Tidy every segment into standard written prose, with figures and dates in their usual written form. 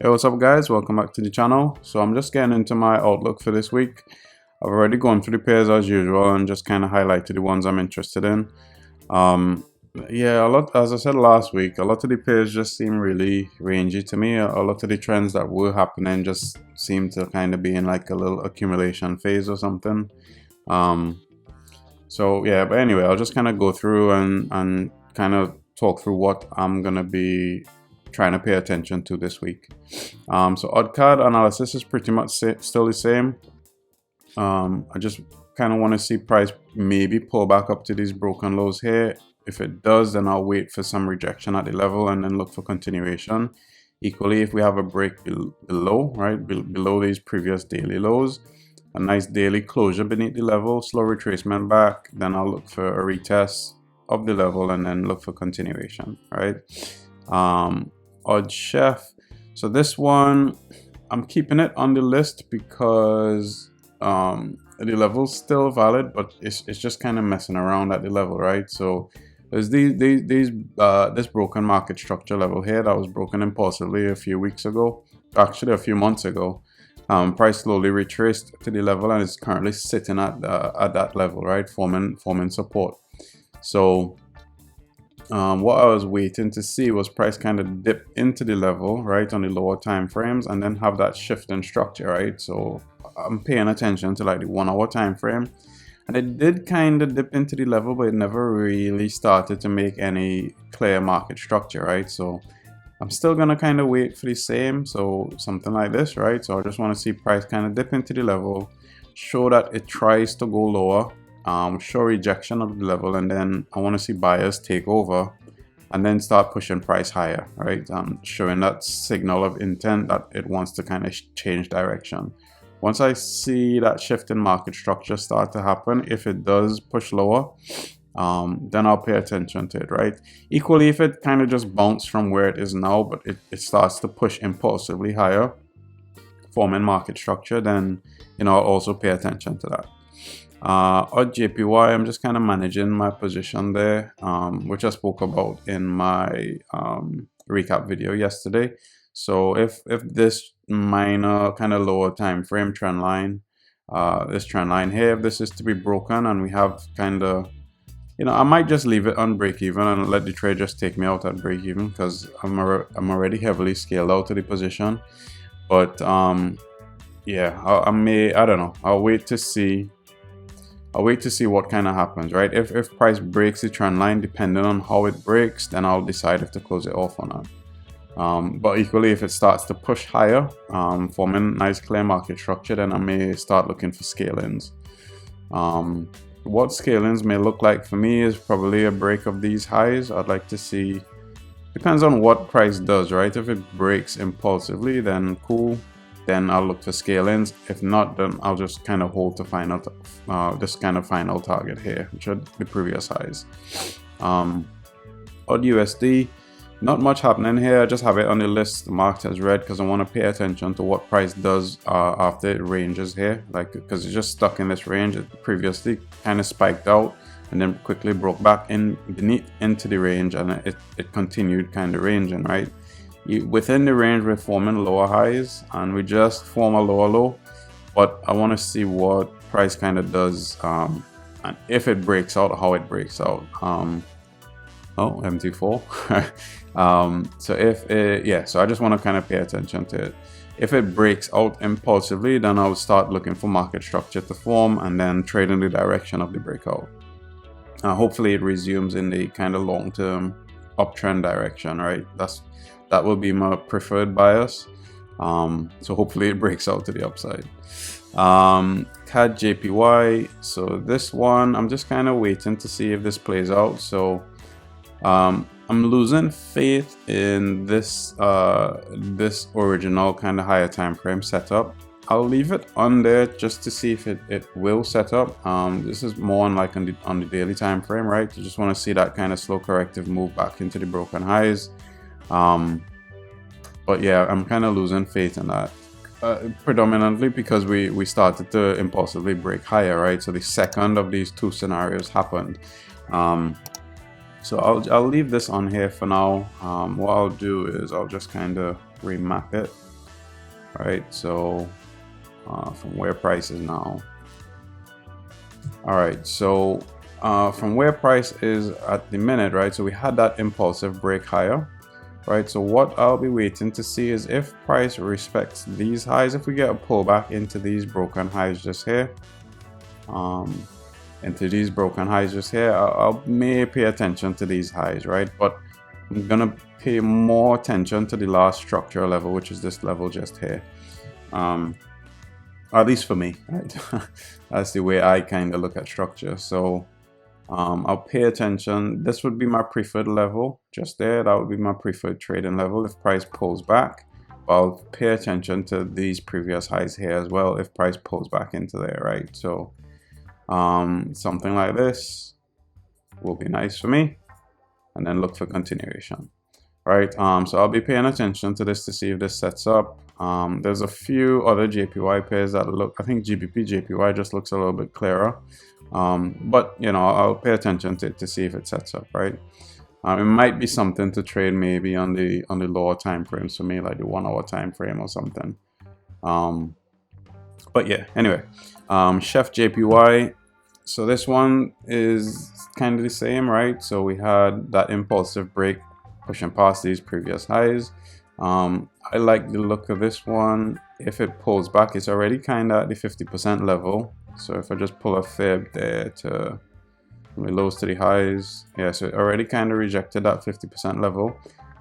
Hey, what's up guys, welcome back to the channel. So I'm just getting into my outlook for this week. I've already gone through the pairs as usual and just kind of highlighted the ones I'm interested in. Yeah, as I said last week, a lot of the pairs just seem really rangy to me. A lot of the trends that were happening just seem to kind of be in like a little accumulation phase or something. So yeah, but anyway, I'll just kind of go through and kind of talk through what I'm gonna be trying to pay attention to this week. So AUDCAD analysis is pretty much still the same. I just kind of want to see price maybe pull back up to these broken lows here. If it does, then I'll wait for some rejection at the level and then look for continuation. Equally, if we have a break below, right, below these previous daily lows, a nice daily closure beneath the level, slow retracement back, then I'll look for a retest of the level and then look for continuation, right? AUDCHF, so this one I'm keeping it on the list because the level's still valid, but it's just kind of messing around at the level, right? So there's this broken market structure level here that was broken impulsively a few weeks ago, actually a few months ago. Price slowly retraced to the level and is currently sitting at that level, right, forming support. So what I was waiting to see was price kind of dip into the level, right, on the lower time frames and then have that shift in structure, right? So I'm paying attention to like the 1 hour time frame, and it did kind of dip into the level, but it never really started to make any clear market structure, right? So I'm still gonna kind of wait for the same, so something like this, right? So I just want to see price kind of dip into the level, show that it tries to go lower, show rejection of the level, and then I want to see buyers take over and then start pushing price higher, right? Showing that signal of intent that it wants to kind of change direction. Once I see that shift in market structure start to happen, if it does push lower, then I'll pay attention to it, right? Equally, if it kind of just bounced from where it is now, but it starts to push impulsively higher, forming market structure, then I'll also pay attention to that. AUDJPY, I'm just kind of managing my position there, which I spoke about in my recap video yesterday. So if this minor kind of lower time frame trend line, this trend line here, if this is to be broken and we have kind of, I might just leave it on break even and let the trade just take me out at break even because I'm already heavily scaled out to the position. But yeah, I don't know, I'll wait to see what kind of happens, right? If price breaks the trend line, depending on how it breaks, then I'll decide if to close it off or not. But equally, if it starts to push higher, forming nice clear market structure, then I may start looking for scale-ins. What scale-ins may look like for me is probably a break of these highs. I'd like to see, depends on what price does, right? If it breaks impulsively, then cool, then I'll look for scale-ins. If not, then I'll just kind of hold to this kind of final target here, which are the previous highs. AUDUSD, not much happening here. I just have it on the list marked as red because I want to pay attention to what price does after it ranges here, like because it's just stuck in this range. It previously kind of spiked out and then quickly broke back into the range, and it continued kind of ranging, right? Within the range, we're forming lower highs and we just form a lower low, but I want to see what price kind of does, and if it breaks out, how it breaks out. Oh, MT4. So if it, so I just want to kind of pay attention to it. If it breaks out impulsively, then I'll start looking for market structure to form and then trade in the direction of the breakout. Hopefully it resumes in the kind of long-term uptrend direction, right? That will be my preferred bias. So hopefully it breaks out to the upside. CADJPY, so this one I'm just kind of waiting to see if this plays out. So I'm losing faith in this this original kind of higher time frame setup. I'll leave it on there just to see if it will set up. This is more on like on the daily time frame, right? You just want to see that kind of slow corrective move back into the broken highs. But yeah, I'm kind of losing faith in that, predominantly because we started to impulsively break higher, right? So the second of these two scenarios happened. So I'll leave this on here for now. What I'll do is I'll just kind of remap it right? So from where price is now. All right, so from where price is at the minute, right? So we had that impulsive break higher, right? So what I'll be waiting to see is if price respects these highs, if we get a pullback into these broken highs just here, I may pay attention to these highs, right? But I'm gonna pay more attention to the last structure level, which is this level just here. At least for me, right? That's the way I kind of look at structure. So I'll pay attention. This would be my preferred level just there. That would be my preferred trading level if price pulls back. I'll pay attention to these previous highs here as well if price pulls back into there, right? So something like this will be nice for me, and then look for continuation, right? So I'll be paying attention to this to see if this sets up. There's a few other JPY pairs that look, I think GBPJPY just looks a little bit clearer, but you know, I'll pay attention to it to see if it sets up, right? It might be something to trade maybe on the lower time frames for me, like the 1 hour time frame or something. But yeah, anyway, CHFJPY. So this one is kind of the same, right? So we had that impulsive break pushing past these previous highs. I like the look of this one. If it pulls back, it's already kind of at the 50% level. So if I just pull a fib there to the lows to the highs, yeah, so it already kind of rejected that 50% level.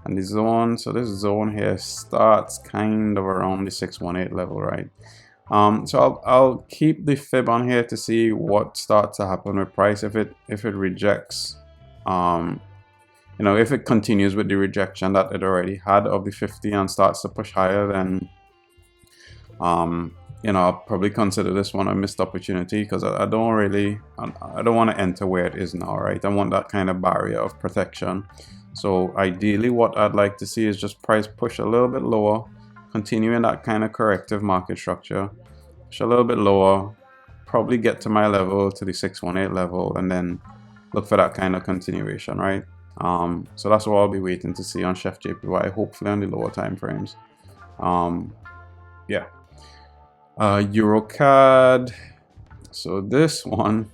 And the zone, so this zone here starts kind of around the 618 level, right? So I'll keep the fib on here to see what starts to happen with price if it rejects, you know, if it continues with the rejection that it already had of the 50 and starts to push higher, then you know, I'll probably consider this one a missed opportunity, because I don't want to enter where it is now, right? I want that kind of barrier of protection. So ideally what I'd like to see is just price push a little bit lower, continuing that kind of corrective market structure, push a little bit lower, probably get to my level, to the 618 level, and then look for that kind of continuation, right? So that's what I'll be waiting to see on CHFJPY, hopefully on the lower time frames. Yeah. EURCAD. So this one,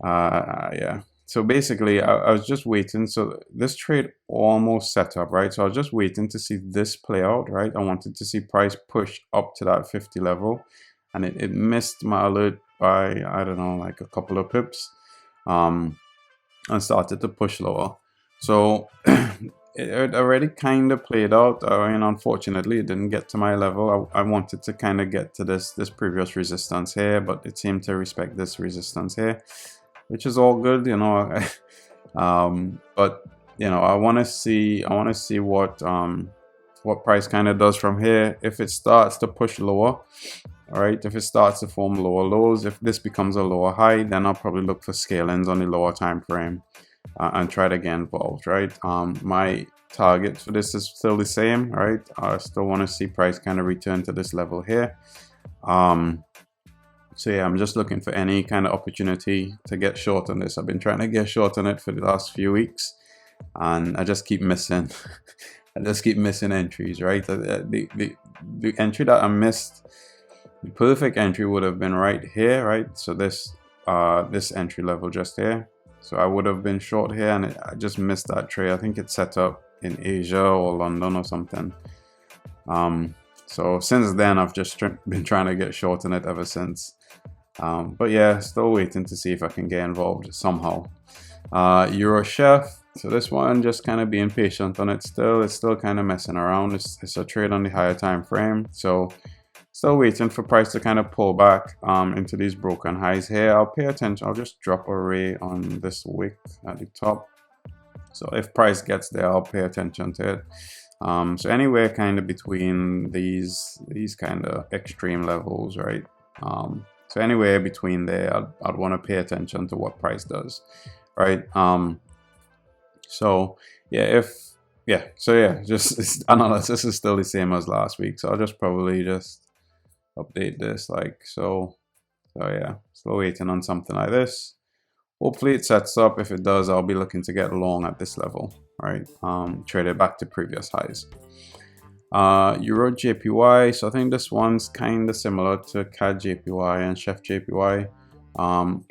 yeah. So basically, I was just waiting. So this trade almost set up, right? So I was just waiting to see this play out, right? I wanted to see price push up to that 50 level, and it missed my alert by, I don't know, like a couple of pips, and started to push lower. So it already kind of played out. I mean, unfortunately, it didn't get to my level. I wanted to kind of get to this previous resistance here, but it seemed to respect this resistance here, which is all good, you know. But you know, I want to see what price kind of does from here. If it starts to push lower, all right, if it starts to form lower lows, if this becomes a lower high, then I'll probably look for scalings on the lower time frame and try to get involved, right? My target for this is still the same, right? I still want to see price kind of return to this level here. So yeah, I'm just looking for any kind of opportunity to get short on this. I've been trying to get short on it for the last few weeks, and I just keep missing. I just keep missing entries, right? The entry that I missed, the perfect entry would have been right here, right? So this entry level just here. So I would have been short here, and I just missed that trade. I think it's set up in Asia or London or something. So since then, I've just been trying to get short on it ever since. But yeah, still waiting to see if I can get involved somehow. EURCHF. So this one, just kind of being patient on it still. It's still kind of messing around. It's a trade on the higher time frame. So still waiting for price to kind of pull back into these broken highs here. I'll pay attention. I'll just drop a ray on this wick at the top. So if price gets there, I'll pay attention to it. So anywhere kind of between these kind of extreme levels, right? So anywhere between there, I'd want to pay attention to what price does, right? So yeah, just analysis is still the same as last week. So I'll just probably just update this like so. So yeah, still waiting on something like this. Hopefully it sets up. If it does, I'll be looking to get long at this level, right? Trade it back to previous highs. EURJPY, so I think this one's kind of similar to CADJPY and CHFJPY.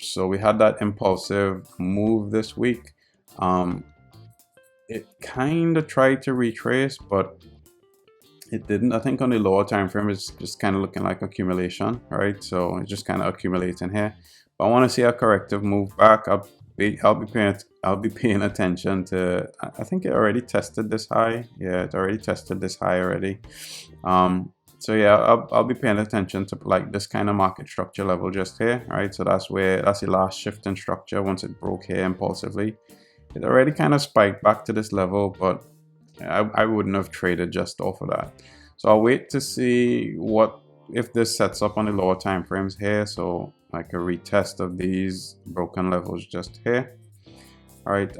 So we had that impulsive move this week. It kind of tried to retrace, but it didn't. I think on the lower time frame it's just kind of looking like accumulation, right? So it's just kind of accumulating here. But I want to see a corrective move back. I'll be paying attention to. I think it already tested this high. Yeah, it already tested this high already. So yeah, I'll be paying attention to like this kind of market structure level just here, right? So that's the last shift in structure once it broke here impulsively. It already kind of spiked back to this level, but I wouldn't have traded just off of that. So I'll wait to see if this sets up on the lower time frames here. So like a retest of these broken levels just here. All right.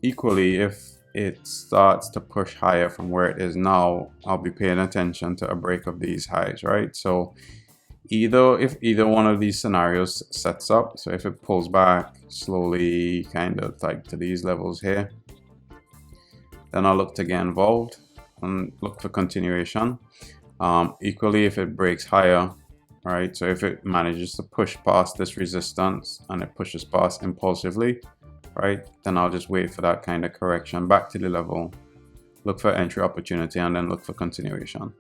Equally, if it starts to push higher from where it is now, I'll be paying attention to a break of these highs, right? So if either one of these scenarios sets up, so if it pulls back slowly kind of like to these levels here, then I'll look to get involved and look for continuation. Equally, if it breaks higher, right, so if it manages to push past this resistance and it pushes past impulsively, right, then I'll just wait for that kind of correction back to the level, look for entry opportunity, and then look for continuation.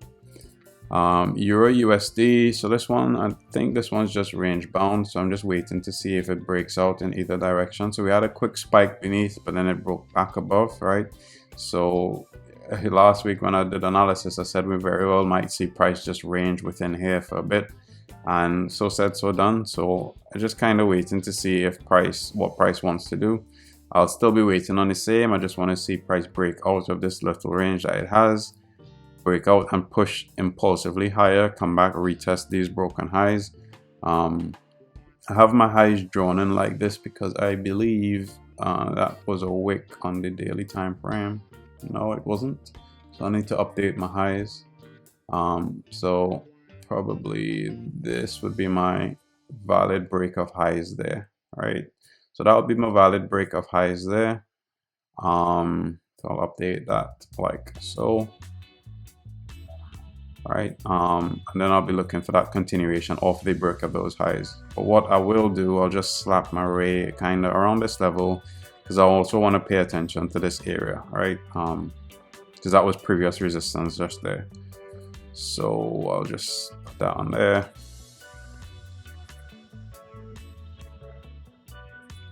Euro USD, so this one, I think this one's just range bound, so I'm just waiting to see if it breaks out in either direction. So we had a quick spike beneath, but then it broke back above, right? So last week when I did analysis, I said we very well might see price just range within here for a bit, and so said, so done. So I'm just kind of waiting to see if what price wants to do. I'll still be waiting on the same. I just want to see price break out of this little range that it has, break out and push impulsively higher, come back, retest these broken highs. I have my highs drawn in like this because I believe that was a wick on the daily time frame. No, it wasn't. So I need to update my highs. So probably this would be my valid break of highs there, right? So that would be my valid break of highs there. So I'll update that like so. Right, and then I'll be looking for that continuation of the break of those highs. But what I will do, I'll just slap my ray kind of around this level, because I also want to pay attention to this area, right? Because that was previous resistance just there. So I'll just put that on there.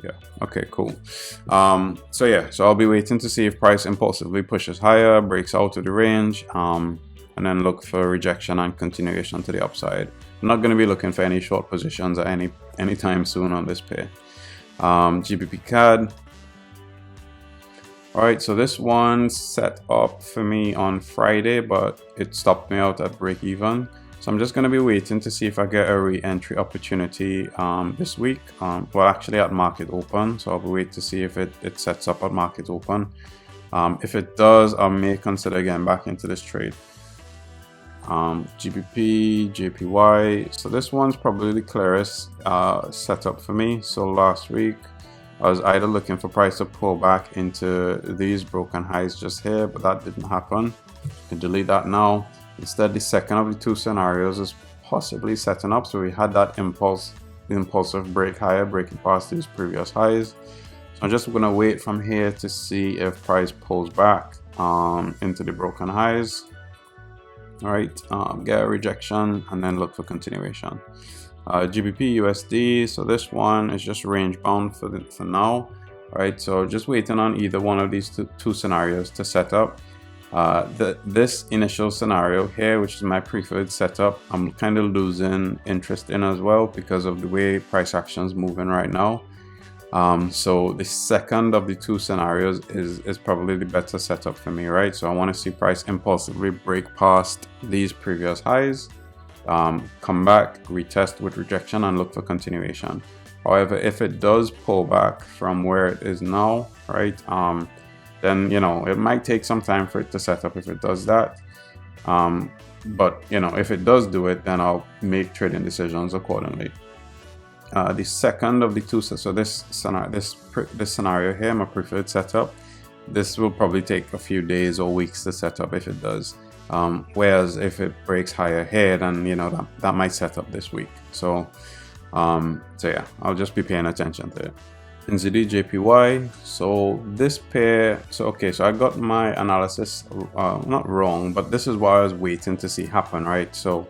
Yeah, okay, cool. So yeah, so I'll be waiting to see if price impulsively pushes higher, breaks out of the range, and then look for rejection and continuation to the upside. I'm not going to be looking for any short positions at any time soon on this pair. GBPCAD. Alright, so this one set up for me on Friday, but it stopped me out at break even. So I'm just going to be waiting to see if I get a re-entry opportunity this week. Well, actually at market open. So I'll be waiting to see if it sets up at market open. If it does, I may consider getting back into this trade. GBPJPY, so this one's probably the clearest setup for me. So last week I was either looking for price to pull back into these broken highs just here, but that didn't happen. I can delete that now. Instead, the second of the two scenarios is possibly setting up. So we had that impulsive break higher, breaking past these previous highs. So I'm just gonna wait from here to see if price pulls back into the broken highs. All right, get a rejection and then look for continuation. GBPUSD, so this one is just range bound for now. All right, so just waiting on either one of these two scenarios to set up. This initial scenario here, which is my preferred setup, I'm kind of losing interest in as well because of the way price action is moving right now. So the second of the two scenarios is probably the better setup for me, right? So I want to see price impulsively break past these previous highs, come back, retest with rejection, and look for continuation. However, if it does pull back from where it is now, right, then it might take some time for it to set up if it does that. But if it does do it, then I'll make trading decisions accordingly. The second of the two, so this scenario here, my preferred setup. This will probably take a few days or weeks to set up if it does. Whereas if it breaks higher here, then that might set up this week. So yeah, I'll just be paying attention to it. NZDJPY, so this pair, so I got my analysis not wrong, but this is what I was waiting to see happen, right? So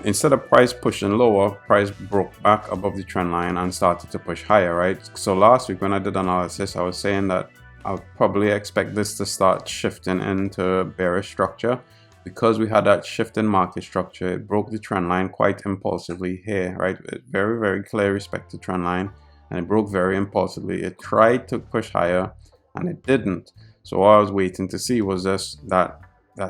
instead of price pushing lower, price broke back above the trend line and started to push higher, right? So last week when I did analysis, I was saying that I would probably expect this to start shifting into bearish structure. Because we had that shift in market structure, it broke the trend line quite impulsively here, right? Very, very clear respected trend line, and it broke very impulsively. It tried to push higher and it didn't. So what I was waiting to see was that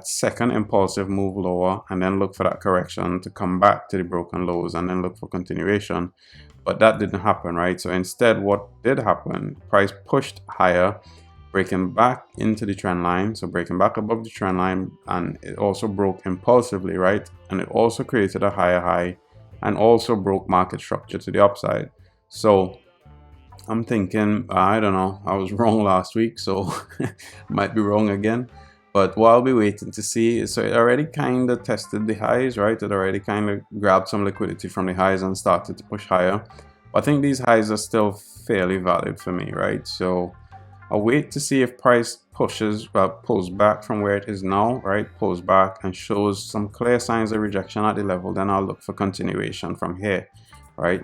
second impulsive move lower, and then look for that correction to come back to the broken lows and then look for continuation. But that didn't happen, right? So instead, what did happen, price pushed higher, breaking back into the trend line, so breaking back above the trend line, and it also broke impulsively, right? And it also created a higher high and also broke market structure to the upside. So I'm thinking, I don't know, I was wrong last week, so might be wrong again. But what I'll be waiting to see is, so it already kind of tested the highs, right? It already kind of grabbed some liquidity from the highs and started to push higher. But I think these highs are still fairly valid for me, right? So I'll wait to see if price pulls back from where it is now, right? Pulls back and shows some clear signs of rejection at the level, then I'll look for continuation from here, right?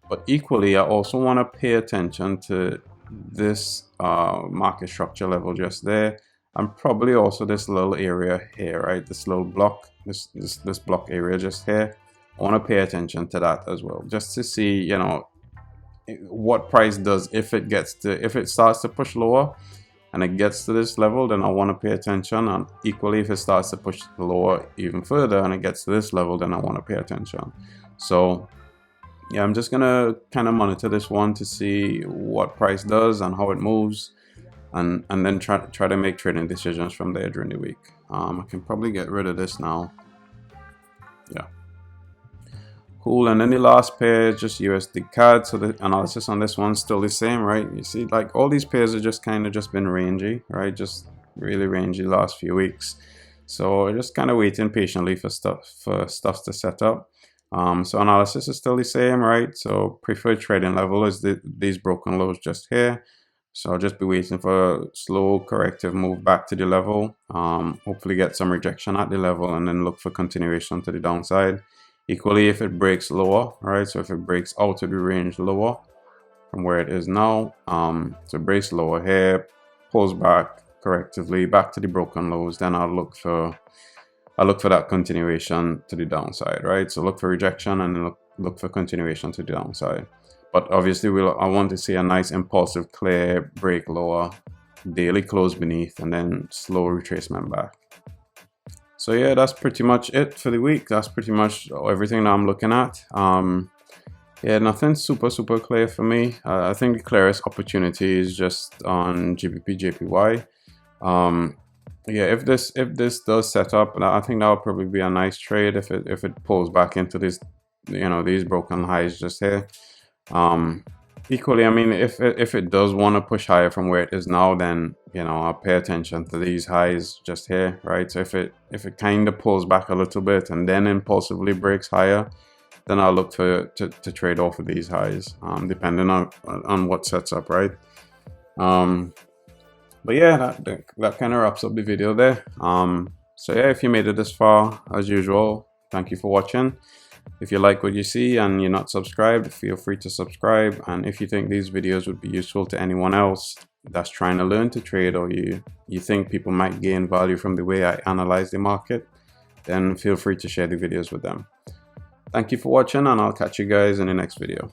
But equally, I also want to pay attention to this market structure level just there, and probably also this little area here, right? This little block, this block area just here. I want to pay attention to that as well, just to see, what price does if it starts to push lower and it gets to this level, then I want to pay attention. And equally, if it starts to push lower even further and it gets to this level, then I want to pay attention. So yeah, I'm just gonna kind of monitor this one to see what price does and how it moves, and then try to make trading decisions from there during the week. I can probably get rid of this now. Yeah. Cool, and then the last pair is just USDCAD. So the analysis on this one's still the same, right? You see, like all these pairs are just kind of been rangy, right? Just really rangy last few weeks. So just kind of waiting patiently for stuff to set up. So analysis is still the same, right? So preferred trading level is these broken lows just here. So I'll just be waiting for a slow corrective move back to the level. Hopefully get some rejection at the level and then look for continuation to the downside. Equally, if it breaks lower, right? So if it breaks out of the range lower from where it is now, so it breaks lower here, pulls back correctively back to the broken lows, then I'll look for that continuation to the downside, right? So look for rejection and then look for continuation to the downside. But obviously, I want to see a nice impulsive clear break lower, daily close beneath, and then slow retracement back. So yeah, that's pretty much it for the week. That's pretty much everything that I'm looking at. Yeah, nothing super clear for me. I think the clearest opportunity is just on GBPJPY. Yeah, if this does set up, I think that would probably be a nice trade if it pulls back into this, these broken highs just here. Equally, I mean, if it does want to push higher from where it is now, then I'll pay attention to these highs just here, right? So if it kind of pulls back a little bit and then impulsively breaks higher, then I'll look to trade off of these highs, depending on what sets up, right? But yeah, that kind of wraps up the video there. So yeah, if you made it this far, as usual, thank you for watching. If you like what you see and you're not subscribed, feel free to subscribe. And if you think these videos would be useful to anyone else that's trying to learn to trade, or you think people might gain value from the way I analyze the market, then feel free to share the videos with them. Thank you for watching, and I'll catch you guys in the next video.